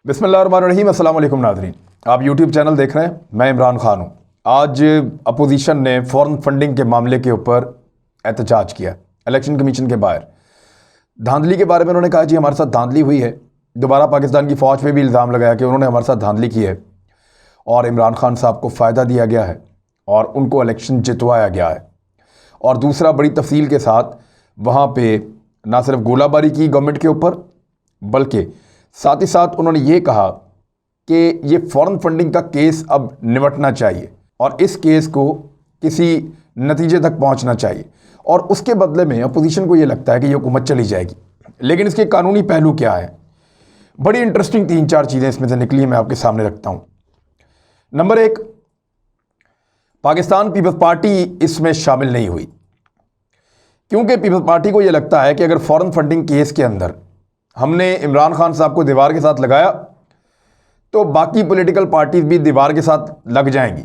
बिस्मिल्लाहिर्रहमानिर्रहीम। अस्सलाम वालेकुम नाज़रीन, आप यूट्यूब चैनल देख रहे हैं। मैं इमरान खान हूँ। आज अपोजिशन ने फॉरेन फंडिंग के मामले के ऊपर एहतजाज किया इलेक्शन कमीशन के बाहर। धांधली के बारे में उन्होंने कहा जी हमारे साथ धांधली हुई है। दोबारा पाकिस्तान की फ़ौज पे भी इल्ज़ाम लगाया कि उन्होंने हमारे साथ धांधली की है और इमरान खान साहब को फ़ायदा दिया गया है और उनको इलेक्शन जितवाया गया है। और दूसरा, बड़ी तफसील के साथ वहाँ पे ना सिर्फ गोलाबारी की गवर्नमेंट के ऊपर, बल्कि साथ ही साथ उन्होंने ये कहा कि ये फॉरेन फंडिंग का केस अब निपटना चाहिए और इस केस को किसी नतीजे तक पहुंचना चाहिए और उसके बदले में अपोजिशन को ये लगता है कि ये हुकूमत चली जाएगी। लेकिन इसके कानूनी पहलू क्या है? बड़ी इंटरेस्टिंग 3-4 चीज़ें इसमें से निकली, मैं आपके सामने रखता हूँ। नंबर 1, पाकिस्तान पीपल्स पार्टी इसमें शामिल नहीं हुई क्योंकि पीपल्स पार्टी को ये लगता है कि अगर फॉरेन फंडिंग केस के अंदर हमने इमरान खान साहब को दीवार के साथ लगाया तो बाकी पॉलिटिकल पार्टीज भी दीवार के साथ लग जाएंगी।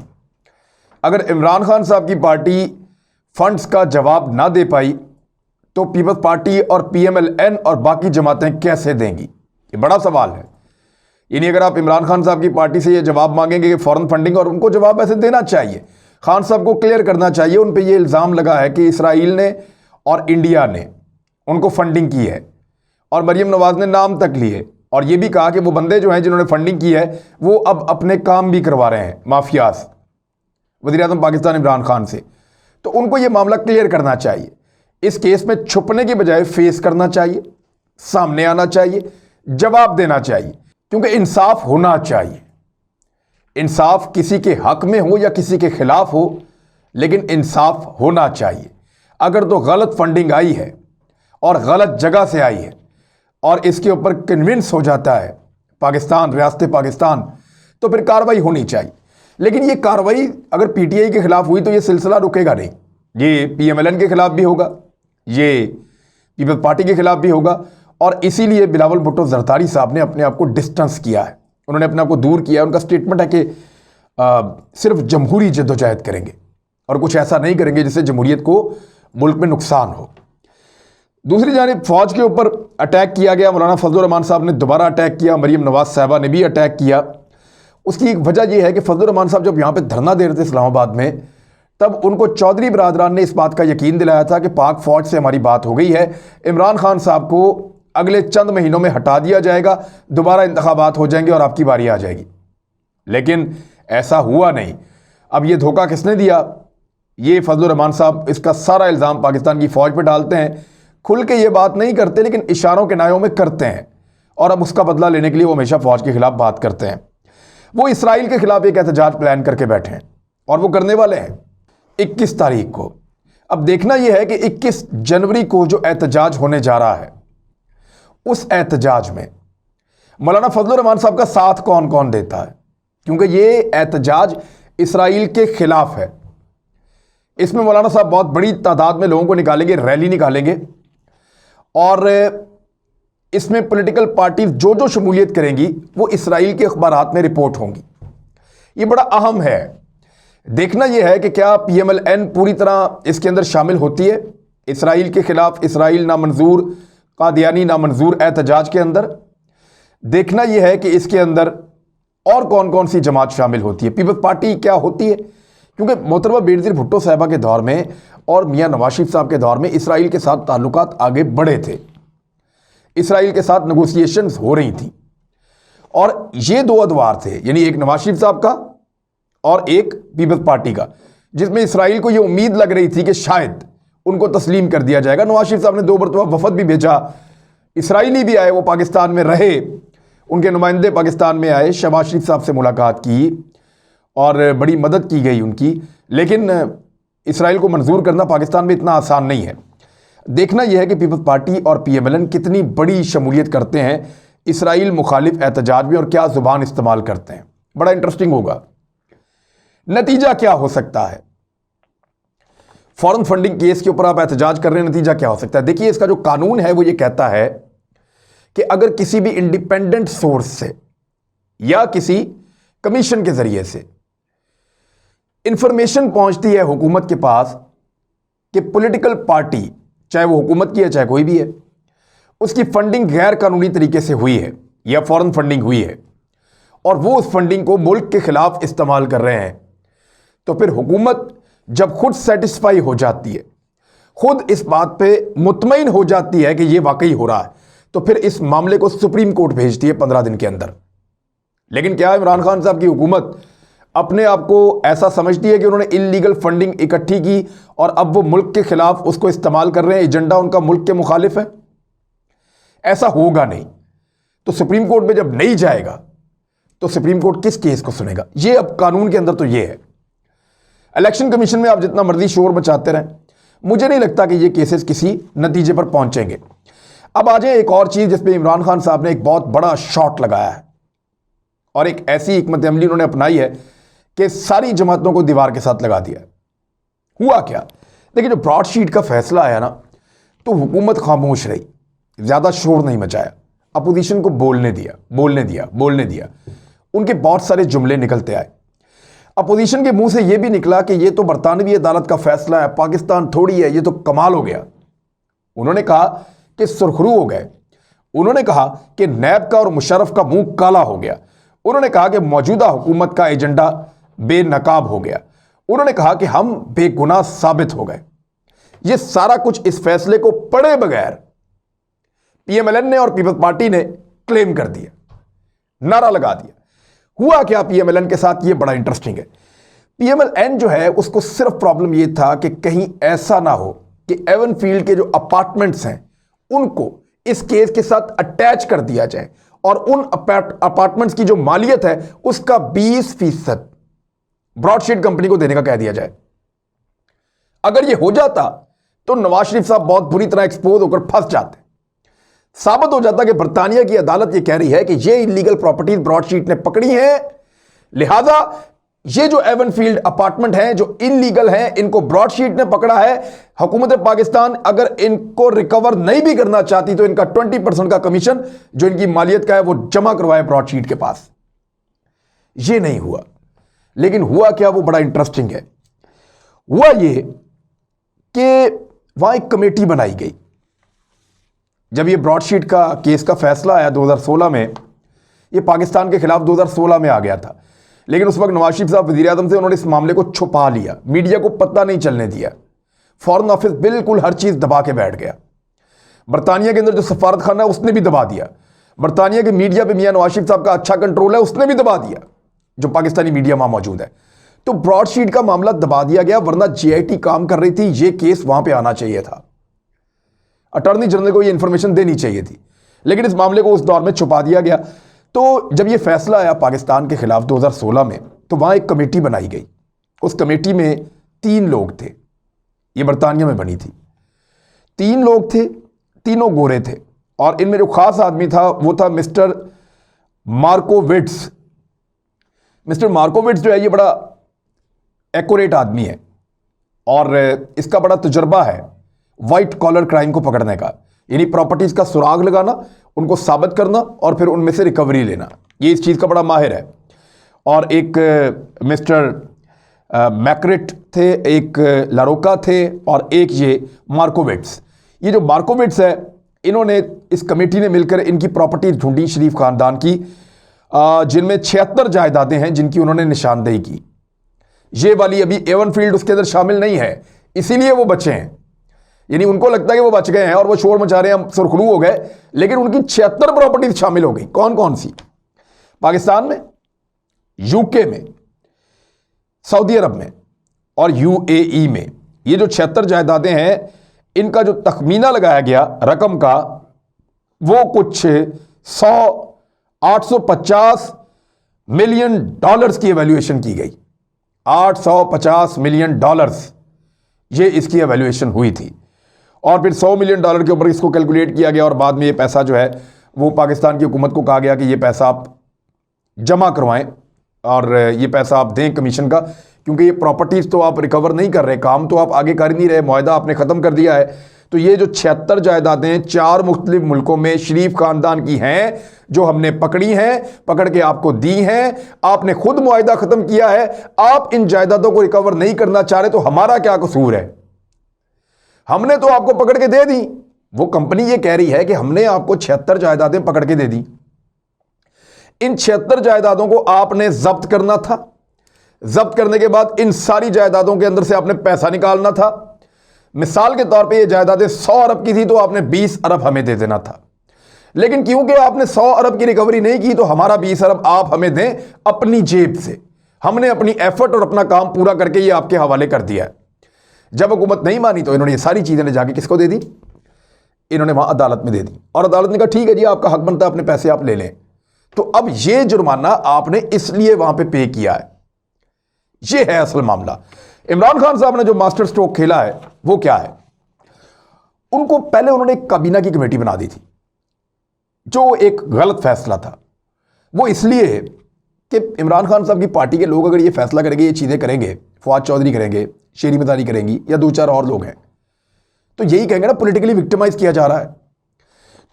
अगर इमरान खान साहब की पार्टी फंड्स का जवाब ना दे पाई तो पीपल्स पार्टी और पीएमएलएन और बाकी जमातें कैसे देंगी? ये बड़ा सवाल है। यानी अगर आप इमरान खान साहब की पार्टी से ये जवाब मांगेंगे कि फॉरेन फंडिंग, और उनको जवाब ऐसे देना चाहिए, खान साहब को क्लियर करना चाहिए। उन पर यह इल्ज़ाम लगा है कि इसराइल ने और इंडिया ने उनको फंडिंग की है और मरीम नवाज ने नाम तक लिए और ये भी कहा कि वो बंदे जो हैं जिन्होंने फंडिंग की है वो अब अपने काम भी करवा रहे हैं माफियाज वज़ीर-ए-आज़म पाकिस्तान इमरान खान से। तो उनको ये मामला क्लियर करना चाहिए। इस केस में छुपने की बजाय फेस करना चाहिए, सामने आना चाहिए, जवाब देना चाहिए, क्योंकि इंसाफ होना चाहिए। इंसाफ किसी के हक में हो या किसी के खिलाफ हो, लेकिन इंसाफ होना चाहिए। अगर तो गलत फंडिंग आई है और गलत जगह से आई है और इसके ऊपर कन्विंस हो जाता है पाकिस्तान, रियासत पाकिस्तान, तो फिर कार्रवाई होनी चाहिए। लेकिन ये कार्रवाई अगर पीटीआई के खिलाफ हुई तो ये सिलसिला रुकेगा नहीं। ये पीएमएलएन के खिलाफ भी होगा, ये पीपल्स पार्टी के खिलाफ भी होगा। और इसीलिए बिलावल भुट्टो जरदारी साहब ने अपने आप को डिस्टेंस किया है, उन्होंने अपने आप को दूर किया है। उनका स्टेटमेंट है कि सिर्फ जमहूरी जद्दोजहद करेंगे और कुछ ऐसा नहीं करेंगे जिससे जमहूरियत को मुल्क में नुकसान हो। दूसरी जानिब फौज के ऊपर अटैक किया गया। मौलाना फजलुर रहमान साहब ने दोबारा अटैक किया, मरीम नवाज साहबा ने भी अटैक किया। उसकी एक वजह यह है कि फजलुर रहमान साहब जब यहाँ पे धरना दे रहे थे इस्लामाबाद में, तब उनको चौधरी बरादरान ने इस बात का यकीन दिलाया था कि पाक फौज से हमारी बात हो गई है, इमरान खान साहब को अगले चंद महीनों में हटा दिया जाएगा, दोबारा इंतखाबात हो जाएंगे और आपकी बारी आ जाएगी। लेकिन ऐसा हुआ नहीं। अब ये धोखा किसने दिया? ये फजलुर रहमान साहब इसका सारा इल्ज़ाम पाकिस्तान की फ़ौज पर डालते हैं। खुल के ये बात नहीं करते, लेकिन इशारों के नायों में करते हैं और अब उसका बदला लेने के लिए वो हमेशा फ़ौज के खिलाफ बात करते हैं। वो इसराइल के खिलाफ एक एहतजाज प्लान करके बैठे हैं और वो करने वाले हैं 21 तारीख को। अब देखना यह है कि 21 जनवरी को जो एहतजाज होने जा रहा है, उस एहतजाज में मौलाना फजलुर रहमान साहब का साथ कौन कौन देता है, क्योंकि ये एहतजाज इसराइल के खिलाफ है। इसमें मौलाना साहब बहुत बड़ी तादाद में लोगों को निकालेंगे, रैली निकालेंगे और इसमें पॉलिटिकल पार्टीज जो जो शमूलियत करेंगी वो इसराइल के अखबारात में रिपोर्ट होंगी। ये बड़ा अहम है। देखना यह है कि क्या पीएमएलएन पूरी तरह इसके अंदर शामिल होती है इसराइल के खिलाफ, इसराइल नामंजूर, कादियानी नामंजूर एहतजाज के अंदर। देखना यह है कि इसके अंदर और कौन कौन सी जमात शामिल होती है, पीपल्स पार्टी क्या होती है, क्योंकि मोहतरमा बेनज़ीर भुट्टो साहबा के दौर में और मियां नवाज शरीफ साहब के दौर में इसराइल के साथ ताल्लुकात आगे बढ़े थे, इसराइल के साथ नेगोशिएशंस हो रही थी और ये दो अदवार थे, यानी एक नवाज शरीफ साहब का और एक पीपल्स पार्टी का, जिसमें इसराइल को ये उम्मीद लग रही थी कि शायद उनको तस्लीम कर दिया जाएगा। नवाज शरीफ साहब ने 2 मरतबा वफद भी भेजा, इसराइली भी आए, वो पाकिस्तान में रहे, उनके नुमाइंदे पाकिस्तान में आए, शहबाज शरीफ साहब से मुलाकात की और बड़ी मदद की गई उनकी। लेकिन इसराइल को मंजूर करना पाकिस्तान में इतना आसान नहीं है। देखना यह है कि पीपल्स पार्टी और पीएमएलएन कितनी बड़ी शमूलियत करते हैं इसराइल मुखालिफ एहतजाज में और क्या जुबान इस्तेमाल करते हैं। बड़ा इंटरेस्टिंग होगा। नतीजा क्या हो सकता है? फॉरेन फंडिंग केस के ऊपर आप एहतजाज कर रहे हैं, नतीजा क्या हो सकता है? देखिए, इसका जो कानून है वो ये कहता है कि अगर किसी भी इंडिपेंडेंट सोर्स से या किसी कमीशन के जरिए से इंफॉर्मेशन पहुंचती है हुकूमत के पास कि पॉलिटिकल पार्टी, चाहे वो हुकूमत की है चाहे कोई भी है, उसकी फंडिंग गैर कानूनी तरीके से हुई है या फॉरेन फंडिंग हुई है, और वो उस फंडिंग को मुल्क के खिलाफ इस्तेमाल कर रहे हैं, तो फिर हुकूमत जब खुद सेटिस्फाई हो जाती है, खुद इस बात पे मुतमईन हो जाती है कि ये वाकई हो रहा है, तो फिर इस मामले को सुप्रीम कोर्ट भेजती है 15 दिन के अंदर। लेकिन क्या इमरान खान साहब की हुकूमत अपने आप को ऐसा समझती है कि उन्होंने इल्लीगल फंडिंग इकट्ठी की और अब वो मुल्क के खिलाफ उसको इस्तेमाल कर रहे हैं, एजेंडा उनका मुल्क के मुखालिफ है? ऐसा होगा नहीं। तो सुप्रीम कोर्ट में जब नहीं जाएगा तो सुप्रीम कोर्ट किस केस को सुनेगा? ये अब कानून के अंदर तो ये है। इलेक्शन कमीशन में आप जितना मर्जी शोर मचाते रहें, मुझे नहीं लगता कि ये केसेस किसी नतीजे पर पहुंचेंगे। अब आ जाए एक और चीज जिसमें इमरान खान साहब ने एक बहुत बड़ा शॉट लगाया है और एक ऐसी हिकमत अमली उन्होंने अपनाई है कि सारी जमातों को दीवार के साथ लगा दिया। हुआ क्या? देखिए, जो ब्रॉडशीट का फैसला आया ना, तो हुकूमत खामोश रही, ज्यादा शोर नहीं मचाया, अपोजिशन को बोलने दिया। उनके बहुत सारे जुमले निकलते आए। अपोजिशन के मुंह से यह भी निकला कि यह तो बरतानवी अदालत का फैसला है, पाकिस्तान थोड़ी है, यह तो कमाल हो गया। उन्होंने कहा कि सुरखरू हो गए। उन्होंने कहा कि नैब का और मुशर्रफ का मुंह काला हो गया। उन्होंने कहा कि मौजूदा हुकूमत का एजेंडा बेनकाब हो गया। उन्होंने कहा कि हम बेगुनाह साबित हो गए। यह सारा कुछ इस फैसले को पढ़े बगैर पीएमएलएन ने और पीपल्स पार्टी ने क्लेम कर दिया, नारा लगा दिया। हुआ क्या पीएमएलएन के साथ? यह बड़ा इंटरेस्टिंग है। पीएमएलएन जो है उसको सिर्फ प्रॉब्लम यह था कि कहीं ऐसा ना हो कि एवनफील्ड के जो अपार्टमेंट्स हैं उनको इस केस के साथ अटैच कर दिया जाए और उन अपार्टमेंट्स की जो मालियत है उसका 20% ब्रॉडशीट कंपनी को देने का कह दिया जाए। अगर यह हो जाता तो नवाज शरीफ साहब बहुत बुरी तरह एक्सपोज होकर फंस जाते। साबित हो जाता कि बरतानिया की अदालत यह कह रही है कि यह इलीगल प्रॉपर्टीज ब्रॉडशीट ने पकड़ी हैं, लिहाजा ये जो एवनफील्ड अपार्टमेंट हैं जो इलीगल हैं, इनको ब्रॉडशीट ने पकड़ा है। हुकूमत पाकिस्तान अगर इनको रिकवर नहीं भी करना चाहती तो इनका 20% का कमीशन जो इनकी मालियत का है वो जमा करवाए ब्रॉडशीट के पास। ये नहीं हुआ। लेकिन हुआ क्या, वो बड़ा इंटरेस्टिंग है। हुआ ये कि वहां एक कमेटी बनाई गई। जब ये ब्रॉडशीट का केस का फैसला आया 2016 में, ये पाकिस्तान के खिलाफ 2016 में आ गया था, लेकिन उस वक्त नवाज शरीफ साहब वज़ीर आज़म थे, उन्होंने इस मामले को छुपा लिया, मीडिया को पता नहीं चलने दिया। फॉरेन ऑफिस बिल्कुल हर चीज़ दबा के बैठ गया। बरतानिया के अंदर जो सफारत खाना है उसने भी दबा दिया। बरतानिया के मीडिया पे मियां नवाज शरीफ साहब का अच्छा कंट्रोल है, उसने भी दबा दिया, जो पाकिस्तानी मीडिया वहां मौजूद है। तो ब्रॉडशीट का मामला दबा दिया गया, वरना जीआईटी काम कर रही थी, ये केस वहां पर आना चाहिए था, अटॉर्नी जनरल को ये इंफॉर्मेशन देनी चाहिए थी, लेकिन इस मामले को उस दौर में छुपा दिया गया। तो जब ये फैसला आया पाकिस्तान के खिलाफ 2016 में, तो वहां एक कमेटी बनाई गई। उस कमेटी में 3 लोग थे, ये बरतानिया में बनी थी। 3 लोग थे, तीनों गोरे थे, और इनमें जो खास आदमी था वो था मिस्टर मार्कोविट्स। मिस्टर मार्कोविट्स जो है ये बड़ा एक्यूरेट आदमी है और इसका बड़ा तजुर्बा है वाइट कॉलर क्राइम को पकड़ने का, यानी प्रॉपर्टीज का सुराग लगाना, उनको साबित करना और फिर उनमें से रिकवरी लेना। ये इस चीज़ का बड़ा माहिर है। और एक मिस्टर मैक्रिट थे, एक लारोका थे और एक ये मार्कोविट्स। ये जो मार्कोविट्स है, इन्होंने इस कमेटी ने मिलकर इनकी प्रॉपर्टीज ढूंढी शरीफ खानदान की, जिनमें 76 जायदादें हैं जिनकी उन्होंने निशानदेही की। ये वाली अभी एवनफील्ड उसके अंदर शामिल नहीं है, इसीलिए वो बचे हैं। यानी उनको लगता है कि वो बच गए हैं और वो शोर मचा रहे हैं, हम सुरखरू हो गए, लेकिन उनकी 76 प्रॉपर्टीज शामिल हो गई। कौन कौन सी? पाकिस्तान में, यूके में, सऊदी अरब में और यूएई में। ये जो 76 जायदादें हैं, इनका जो तखमीना लगाया गया रकम का, वो कुछ 850 मिलियन डॉलर्स की एवैल्यूएशन की गई। 850 मिलियन डॉलर्स ये इसकी एवैल्यूएशन हुई थी। और फिर 100 मिलियन डॉलर के ऊपर इसको कैलकुलेट किया गया और बाद में ये पैसा जो है वो पाकिस्तान की हुकूमत को कहा गया कि ये पैसा आप जमा करवाएं और ये पैसा आप दें कमीशन का, क्योंकि ये प्रॉपर्टीज़ तो आप रिकवर नहीं कर रहे, काम तो आप आगे कर नहीं रहे, मुआहदा आपने ख़त्म कर दिया है। तो ये जो 76 जायदादें 4 मुख्तलिफ मुल्कों में शरीफ खानदान की हैं, जो हमने पकड़ी हैं, पकड़ के आपको दी हैं, आपने खुद मुआहदा ख़त्म किया है, आप इन जायदादों को रिकवर नहीं करना चाह रहे, तो हमारा क्या कसूर है? हमने तो आपको पकड़ के दे दी। वो कंपनी ये कह रही है कि हमने आपको 76 जायदादें पकड़ के दे दी। इन 76 जायदादों को आपने जब्त करना था। जब्त करने के बाद इन सारी जायदादों के अंदर से आपने पैसा निकालना था। मिसाल के तौर पे ये जायदादें 100 अरब की थी तो आपने 20 अरब हमें दे देना था। लेकिन क्योंकि आपने 100 अरब की रिकवरी नहीं की तो हमारा 20 अरब आप हमें दें अपनी जेब से। हमने अपनी एफर्ट और अपना काम पूरा करके ये आपके हवाले कर दिया है। जब हुकूमत नहीं मानी तो इन्होंने ये सारी चीजें ले जाके किसको दे दी? इन्होंने वहां अदालत में दे दी और अदालत ने कहा ठीक है जी, आपका हक बनता है, अपने पैसे आप ले लें। तो अब ये जुर्माना आपने इसलिए वहां पे पे किया है। ये है असल मामला। इमरान खान साहब ने जो मास्टर स्ट्रोक खेला है वो क्या है? उनको पहले उन्होंने एक काबीना की कमेटी बना दी थी, जो एक गलत फैसला था। वो इसलिए कि इमरान खान साहब की पार्टी के लोग अगर ये फैसला करेंगे, ये चीजें करेंगे, फवाद चौधरी करेंगे, शेरी मदानी करेंगी या 2-4 और लोग हैं, तो यही कहेंगे ना पॉलिटिकली विक्टिमाइज किया जा रहा है।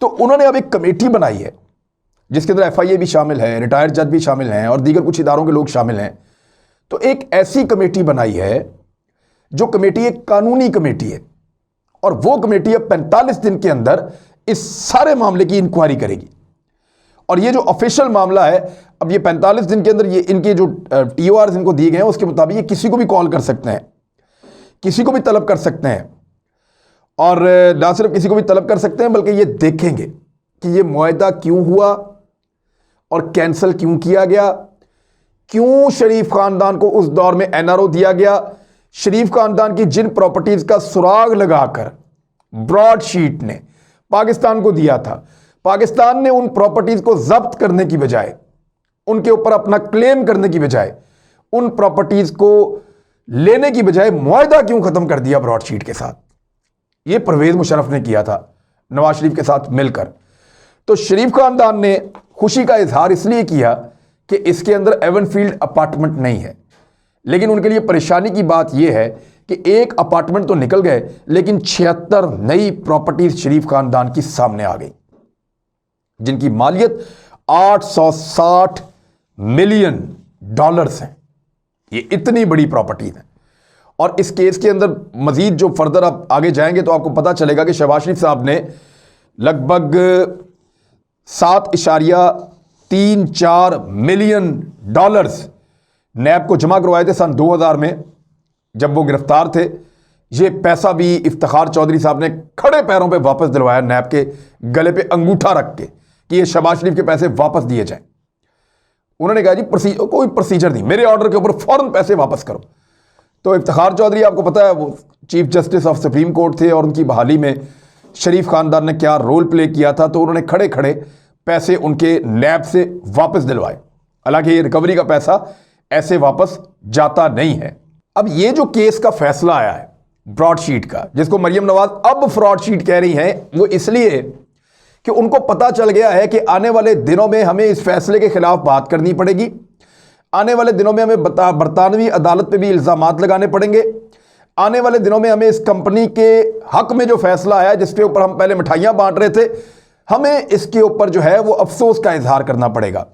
तो उन्होंने अब एक कमेटी बनाई है जिसके अंदर FIA भी शामिल है, रिटायर्ड जज भी शामिल हैं और दीगर कुछ इदारों के लोग शामिल हैं। तो एक ऐसी कमेटी बनाई है जो कमेटी एक कानूनी कमेटी है और वो कमेटी अब 45 दिन के अंदर इस सारे मामले की इंक्वायरी करेगी। और ये जो ऑफिशियल मामला है, अब ये 45 दिन के अंदर ये इनके जो TORs इनको दिए गए हैं उसके मुताबिक ये किसी को भी कॉल कर सकते हैं, किसी को भी तलब कर सकते हैं। और ना सिर्फ किसी को भी तलब कर सकते हैं बल्कि ये देखेंगे कि ये मुआहदा क्यों हुआ और कैंसिल क्यों किया गया, क्यों शरीफ खानदान को उस दौर में NRO दिया गया, शरीफ खानदान की जिन प्रॉपर्टीज का सुराग लगाकर ब्रॉडशीट ने पाकिस्तान को दिया था, पाकिस्तान ने उन प्रॉपर्टीज को जब्त करने की बजाय, उनके ऊपर अपना क्लेम करने की बजाय, उन प्रॉपर्टीज को लेने की बजाय मुआहदा क्यों खत्म कर दिया ब्रॉडशीट के साथ? ये परवेज मुशर्रफ ने किया था नवाज शरीफ के साथ मिलकर। तो शरीफ खानदान ने खुशी का इजहार इसलिए किया कि इसके अंदर एवनफील्ड अपार्टमेंट नहीं है, लेकिन उनके लिए परेशानी की बात यह है कि एक अपार्टमेंट तो निकल गए लेकिन 76 नई प्रॉपर्टीज शरीफ खानदान की सामने आ गई जिनकी मालियत 860 मिलियन डॉलर्स है। ये इतनी बड़ी प्रॉपर्टीज है। और इस केस के अंदर मजीद जो फर्दर आप आगे जाएंगे तो आपको पता चलेगा कि शहबाज शरीफ साहब ने लगभग 7.34 मिलियन डॉलर्स नैब को जमा करवाए थे सन 2000 में जब वो गिरफ्तार थे। ये पैसा भी इफ्तिखार चौधरी साहब ने खड़े पैरों पे वापस दिलवाया, नैब के गले पे अंगूठा रख के कि ये शहबाज शरीफ के पैसे वापस दिए जाएं। उन्होंने कहा जी कोई प्रोसीजर नहीं, मेरे ऑर्डर के ऊपर फौरन पैसे वापस करो। तो इफ्तिखार चौधरी आपको पता है वो chief justice of supreme court थे और उनकी बहाली में शरीफ खानदान ने क्या रोल प्ले किया था, तो उन्होंने खड़े खड़े पैसे उनके नैब से वापस दिलवाए। हालांकि ये रिकवरी का पैसा ऐसे वापस जाता नहीं है। अब ये जो केस का फैसला आया है ब्रॉडशीट का, जिसको मरियम नवाज अब फ्रॉडशीट कह रही हैं, वो इसलिए कि उनको पता चल गया है कि आने वाले दिनों में हमें इस फैसले के खिलाफ बात करनी पड़ेगी। आने वाले दिनों में हमें बरतानवी अदालत पे भी इल्जामात लगाने पड़ेंगे। आने वाले दिनों में हमें इस कंपनी के हक में जो फैसला आया जिसके ऊपर हम पहले मिठाइयां बांट रहे थे, हमें इसके ऊपर जो है वो अफसोस का इजहार करना पड़ेगा।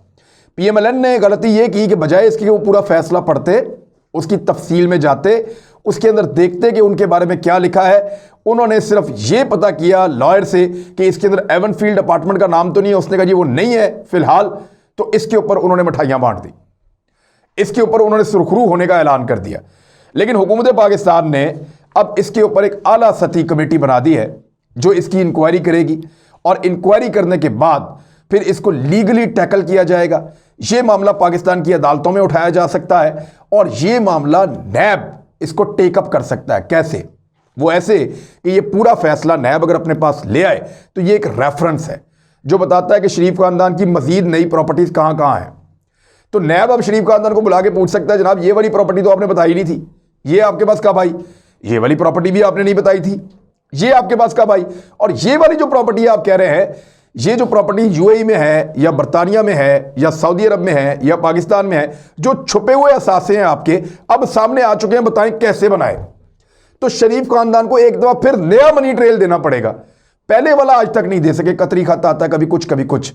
PMLN ने गलती ये की कि बजाय इसके वो पूरा फैसला पढ़ते, उसकी तफसील में जाते, उसके अंदर देखते कि उनके बारे में क्या लिखा है, उन्होंने सिर्फ ये पता किया लॉयर से कि इसके अंदर एवनफील्ड अपार्टमेंट का नाम तो नहीं है। उसने कहा जी वो नहीं है फिलहाल, तो इसके ऊपर उन्होंने मिठाइयां बांट दी, इसके ऊपर उन्होंने सुरखरू होने का ऐलान कर दिया। लेकिन हुकूमत पाकिस्तान ने अब इसके ऊपर एक आला सतही कमेटी बना दी है जो इसकी इंक्वायरी करेगी और इंक्वायरी करने के बाद फिर इसको लीगली टैकल किया जाएगा। यह मामला पाकिस्तान की अदालतों में उठाया जा सकता है और यह मामला नैब इसको टेकअप कर सकता है। कैसे? वो ऐसे कि ये पूरा फैसला नैब अगर अपने पास ले आए तो ये एक रेफरेंस है जो बताता है कि शरीफ खानदान की मजीद नई प्रॉपर्टीज कहां कहां हैं। तो नैब अब शरीफ खानदान को बुला के पूछ सकता है जनाब ये वाली प्रॉपर्टी तो आपने बताई नहीं थी, ये आपके पास कब आई? ये वाली प्रॉपर्टी भी आपने नहीं बताई थी, ये आपके पास कब आई? और ये वाली जो प्रॉपर्टी आप कह रहे हैं, ये जो प्रॉपर्टी UAE में है या बरतानिया में है या सऊदी अरब में है या पाकिस्तान में है, जो छुपे हुए असासे हैं आपके अब सामने आ चुके हैं, बताएं कैसे बनाए? तो शरीफ खानदान को एक दफा फिर नया मनी ट्रेल देना पड़ेगा। पहले वाला आज तक नहीं दे सके, कतरी खाता आता कभी कुछ कभी कुछ।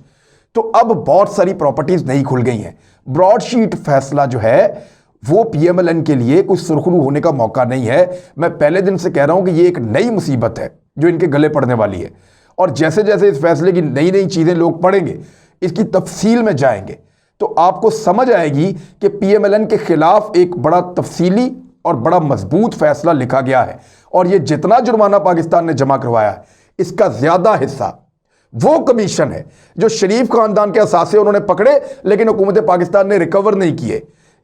तो अब बहुत सारी प्रॉपर्टीज नई खुल गई हैं। ब्रॉडशीट फैसला जो है वो PMLN के लिए कुछ सुरखरू होने का मौका नहीं है। मैं पहले दिन से कह रहा हूं कि ये एक नई मुसीबत है जो इनके गले पड़ने वाली है। और जैसे जैसे इस फैसले की नई नई चीजें लोग पढ़ेंगे, इसकी तफसील में जाएंगे, तो आपको समझ आएगी कि पीएमएलएन के खिलाफ एक बड़ा तफसीली और बड़ा मजबूत फैसला लिखा गया है और ये जितना जुर्माना पाकिस्तान ने जमा करवाया है इसका ज्यादा हिस्सा वो कमीशन है जो शरीफ खानदान के असासे उन्होंने पकड़े लेकिन हुकूमत पाकिस्तान ने रिकवर नहीं किए।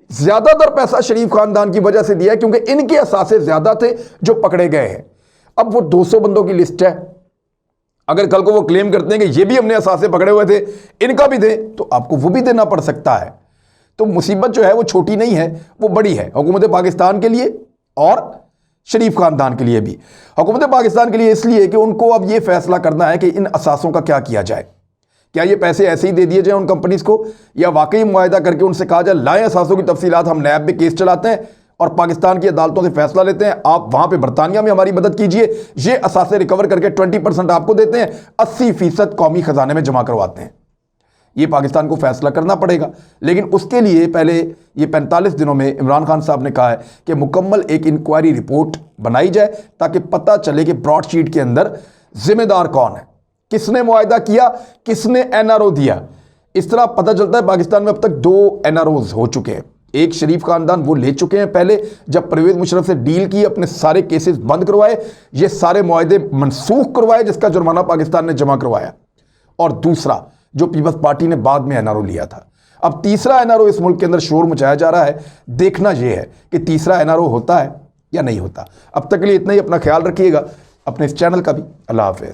ज्यादातर पैसा शरीफ खानदान की वजह से दिया है क्योंकि इनके असासे ज्यादा थे जो पकड़े गए हैं। अब वो 200 बंदों की लिस्ट है, अगर कल को वो क्लेम करते हैं कि ये भी हमने असासे पकड़े हुए थे इनका भी दे तो आपको वो भी देना पड़ सकता है। तो मुसीबत जो है वो छोटी नहीं है, वो बड़ी है हुकूमत पाकिस्तान के लिए और शरीफ खानदान के लिए भी। हुकूमत पाकिस्तान के लिए इसलिए कि उनको अब ये फैसला करना है कि इन असासों का क्या किया जाए। क्या ये पैसे ऐसे ही दे दिए जाए उन कंपनीज को या वाकई मुआहदा करके उनसे कहा जाए लाएं असासों की तफसीलात, हम नैब में केस चलाते हैं और पाकिस्तान की अदालतों से फैसला लेते हैं, आप वहां पे बरतानिया में हमारी मदद कीजिए, ये असासे रिकवर करके 20% आपको देते हैं, 80% कौमी खजाने में जमा करवाते हैं। ये पाकिस्तान को फैसला करना पड़ेगा। लेकिन उसके लिए पहले ये 45 दिनों में इमरान खान साहब ने कहा है कि मुकम्मल एक इंक्वायरी रिपोर्ट बनाई जाए ताकि पता चले कि ब्रॉडशीट के अंदर जिम्मेदार कौन है, किसने मुआहदा किया, किसने एनआरओ दिया। इस तरह पता चलता है पाकिस्तान में अब तक 2 एनआरओज हो चुके हैं। एक शरीफ खानदान वो ले चुके हैं पहले जब परवेज मुशर्रफ से डील की, अपने सारे केसेस बंद करवाए, ये सारे मुआहदे मनसूख करवाए जिसका जुर्माना पाकिस्तान ने जमा करवाया, और दूसरा जो पीपल्स पार्टी ने बाद में एनआरओ लिया था। अब तीसरा एनआरओ इस मुल्क के अंदर शोर मचाया जा रहा है, देखना यह है कि तीसरा एनआरओ होता है या नहीं होता। अब तक के लिए इतना ही, अपना ख्याल रखिएगा, अपने इस चैनल का भी। अल्लाह हाफिज़।